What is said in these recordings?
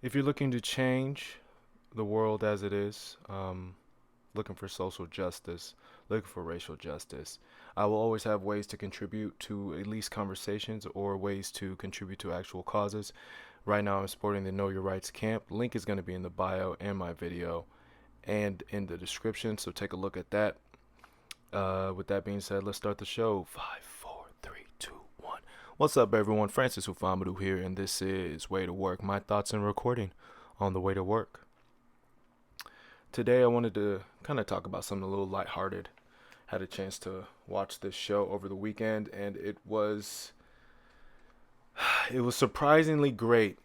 If you're looking to change the world as it is, looking for social justice, looking for racial justice, I will always have ways to contribute to at least conversations or ways to contribute to actual causes. Right now, I'm supporting the Know Your Rights camp. Link is going to be in the bio and my video and in the description, so take a look at that. With that being said, let's start the show. Five, four, three, two, one. What's up, everyone? Francis Ufamadu here, and this is Way to Work. My thoughts and recording on the way to work. Today, I wanted to kind of talk about something a little lighthearted. Had a chance to watch this show over the weekend, and it was surprisingly great.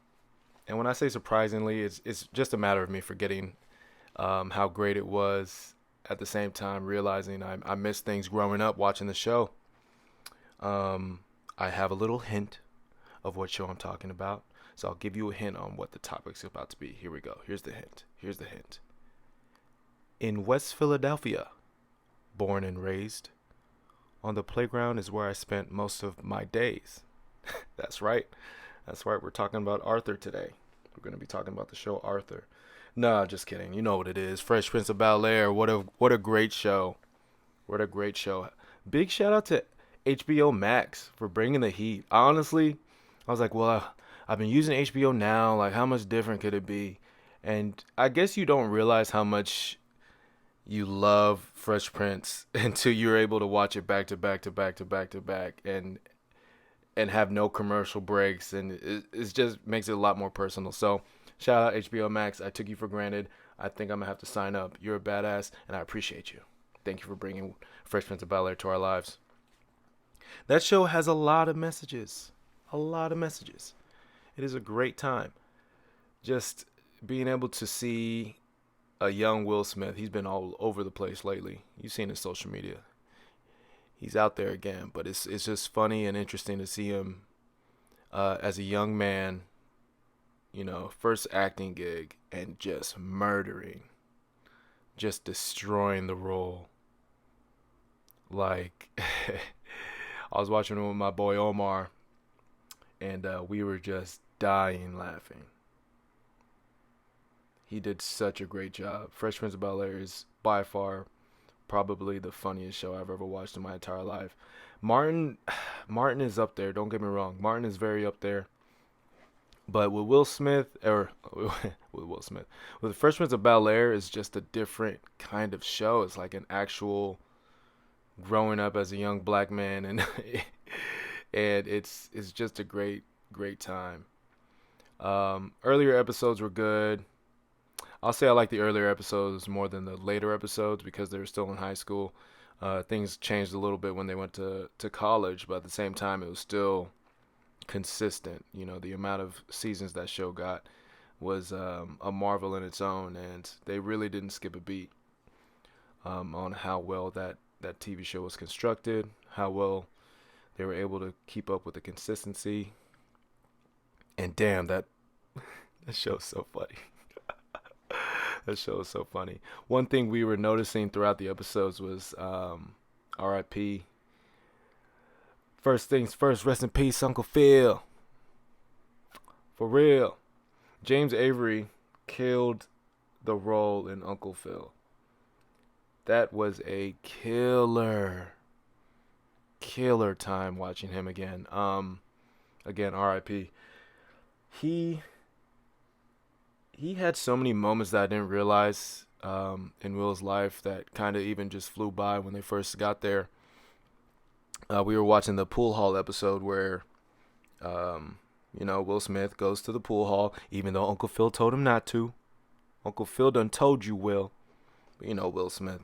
And when I say surprisingly, it's just a matter of me forgetting how great it was. At the same time, realizing I missed things growing up watching the show. Um, I have a little hint of what show I'm talking about, so I'll give you a hint on what the topic's about to be. Here we go. Here's the hint. Here's the hint. In West Philadelphia, born and raised, on the playground is where I spent most of my days. That's right. That's right. We're talking about Arthur today. We're going to be talking about the show Arthur. Nah, just kidding. You know what it is. Fresh Prince of Bel-Air. What a great show. What a great show. Big shout out to HBO Max for bringing the heat. Honestly, I was like, well, I've been using HBO now. Like, how much different could it be? And I guess you don't realize how much you love Fresh Prince until you're able to watch it back to back to back to back to back and have no commercial breaks, and it just makes it a lot more personal. So shout out HBO Max. I took you for granted. I think I'm gonna have to sign up. You're a badass, and I appreciate you. Thank you for bringing Fresh Prince of Bel Air to our lives. That show has a lot of messages. A lot of messages. It is a great time. Just being able to see a young Will Smith. He's been all over the place lately. You've seen his social media. He's out there again, but it's just funny and interesting to see him as a young man. First acting gig and just murdering, just destroying the role. Like I was watching it with my boy Omar, and we were just dying laughing. He did such a great job. Fresh Prince of Bel Air is by far probably the funniest show I've ever watched in my entire life. Martin, Martin is up there. Don't get me wrong. Martin is very up there. But with Will Smith, or with Will Smith, with Fresh Prince of Bel Air is just a different kind of show. It's like an actual growing up as a young black man, and and it's just a great time. Earlier episodes were good. I'll say I like the earlier episodes more than the later episodes because they were still in high school. Things changed a little bit when they went to college, but at the same time, it was still consistent. The amount of seasons that show got was a marvel in its own, and they really didn't skip a beat on how well that TV show was constructed, how well they were able to keep up with the consistency. And damn, that show's so funny. That show is so funny. One thing we were noticing throughout the episodes was R.I.P. First things first, rest in peace, Uncle Phil. For real. James Avery killed the role in Uncle Phil. That was a killer time watching him again. Again, R.I.P. He he had so many moments that I didn't realize in Will's life that kind of even just flew by when they first got there. We were watching the pool hall episode where, Will Smith goes to the pool hall, even though Uncle Phil told him not to. Uncle Phil done told you, Will. But Will Smith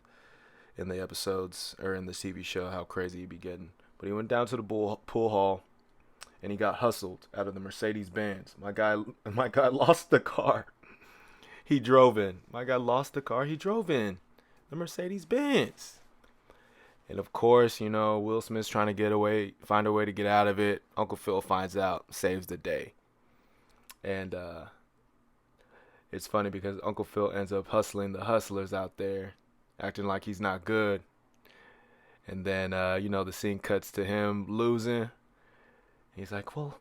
in the episodes or in the TV show, how crazy he be getting. But he went down to the pool hall and he got hustled out of the Mercedes Benz. My guy lost the car. He drove in. My guy lost the car. He drove in the Mercedes Benz. And of course, Will Smith's trying to get away, find a way to get out of it. Uncle Phil finds out, saves the day. And it's funny because Uncle Phil ends up hustling the hustlers out there, acting like he's not good. And then, the scene cuts to him losing. He's like, well,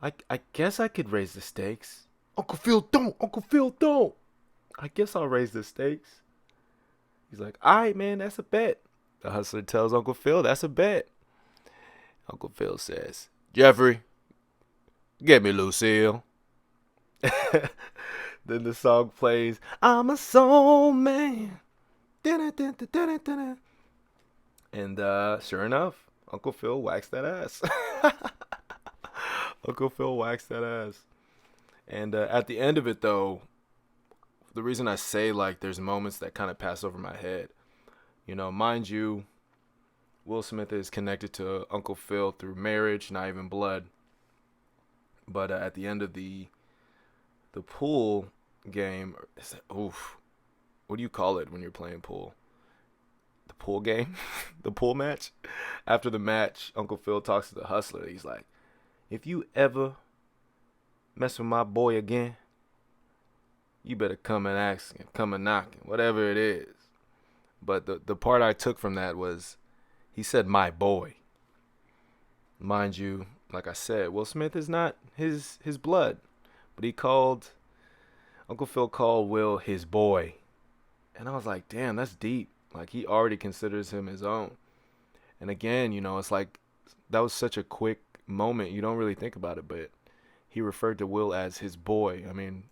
I guess I could raise the stakes. Uncle Phil, don't. Uncle Phil, don't. I guess I'll raise the stakes. He's like, all right, man, that's a bet. The hustler tells Uncle Phil, that's a bet. Uncle Phil says, Jeffrey, get me Lucille. Then the song plays, I'm a soul man. And sure enough, Uncle Phil waxed that ass. Uncle Phil waxed that ass. And at the end of it, though, the reason I say like there's moments that kind of pass over my head, mind you, Will Smith is connected to Uncle Phil through marriage, not even blood. But at the end of the pool game, what do you call it when you're playing pool? The pool game, the pool match. After the match, Uncle Phil talks to the hustler. He's like, "If you ever mess with my boy again, you better come and ask him, come and knock him, whatever it is." But the part I took from that was he said my boy. Mind you, like I said, Will Smith is not his blood, but Uncle Phil called Will his boy. And I was like, damn, that's deep. Like he already considers him his own. And again, it's like that was such a quick moment. You don't really think about it, but he referred to Will as his boy. I mean,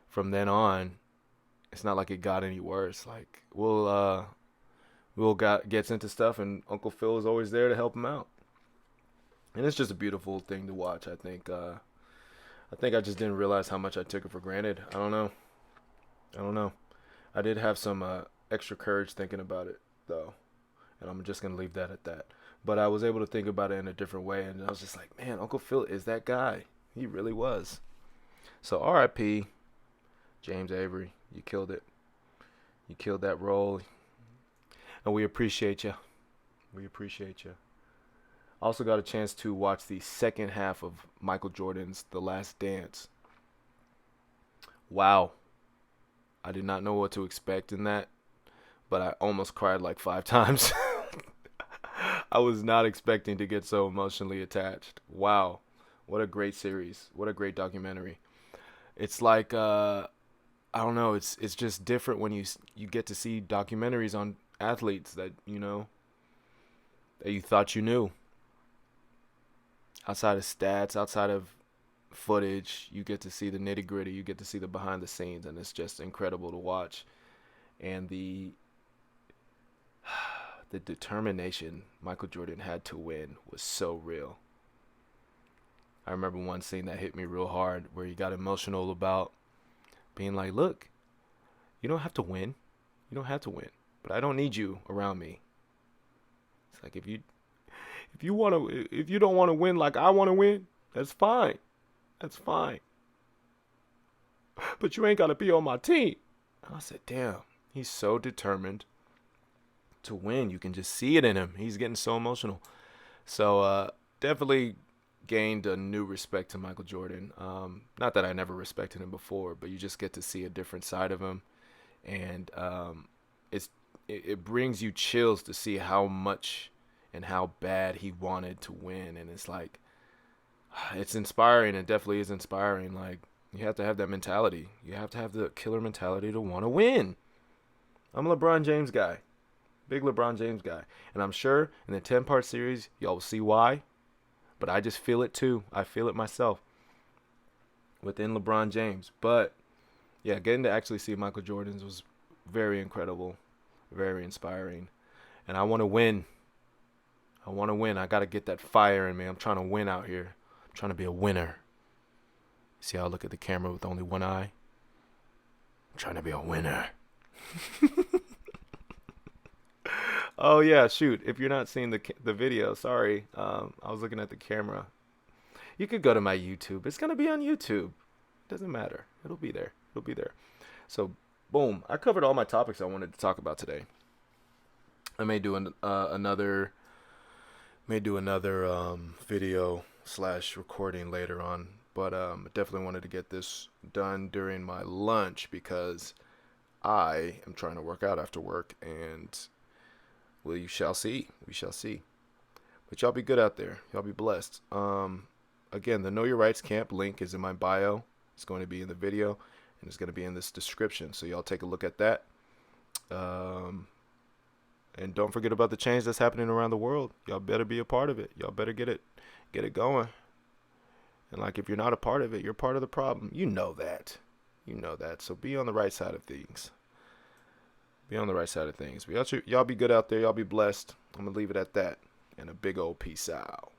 from then on, it's not like it got any worse. Like Will gets into stuff, and Uncle Phil is always there to help him out. And it's just a beautiful thing to watch. I think I just didn't realize how much I took it for granted. I don't know. I did have some extra courage thinking about it though, and I'm just gonna leave that at that. But I was able to think about it in a different way, and I was just like, man, Uncle Phil is that guy. He really was. So R.I.P. James Avery, you killed it. You killed that role, and we appreciate you. We appreciate you. Also got a chance to watch the second half of Michael Jordan's The Last Dance. Wow. I did not know what to expect in that, but I almost cried like 5 times. I was not expecting to get so emotionally attached. Wow. What a great series. What a great documentary. It's like I don't know, it's just different when you get to see documentaries on athletes that that you thought you knew. Outside of stats, outside of footage, you get to see the nitty gritty, you get to see the behind the scenes, and it's just incredible to watch. And the determination Michael Jordan had to win was so real. I remember one scene that hit me real hard where he got emotional about being like, look, you don't have to win. You don't have to win. But I don't need you around me. It's like if you don't want to win like I want to win, that's fine. That's fine. But you ain't got to be on my team. And I said, damn, he's so determined to win. You can just see it in him. He's getting so emotional. So definitely gained a new respect to Michael Jordan. Not that I never respected him before, but you just get to see a different side of him. And it brings you chills to see how much and how bad he wanted to win. And it's like, it's inspiring. It definitely is inspiring. Like, you have to have that mentality. You have to have the killer mentality to want to win. I'm a LeBron James guy. Big LeBron James guy. And I'm sure in the 10-part series, y'all will see why. But I just feel it too. I feel it myself within LeBron James. But, yeah, getting to actually see Michael Jordan's was very incredible. Very inspiring. And I want to win. I want to win. I got to get that fire in me. I'm trying to win out here. I'm trying to be a winner. See how I look at the camera with only one eye? I'm trying to be a winner. Oh, yeah, shoot. If you're not seeing the video, sorry. I was looking at the camera. You could go to my YouTube. It's going to be on YouTube. Doesn't matter. It'll be there. It'll be there. So, boom. I covered all my topics I wanted to talk about today. I may do another video / recording later on, but definitely wanted to get this done during my lunch because I am trying to work out after work, and we shall see. But y'all be good out there. Y'all be blessed. Again, the Know Your Rights Camp link is in my bio. It's going to be in the video, and it's going to be in this description. So y'all take a look at that. And don't forget about the change that's happening around the world. Y'all better be a part of it. Y'all better get it going. And like, if you're not a part of it, you're part of the problem. You know that. You know that. So be on the right side of things. Be on the right side of things. Y'all be good out there. Y'all be blessed. I'm going to leave it at that. And a big old peace out.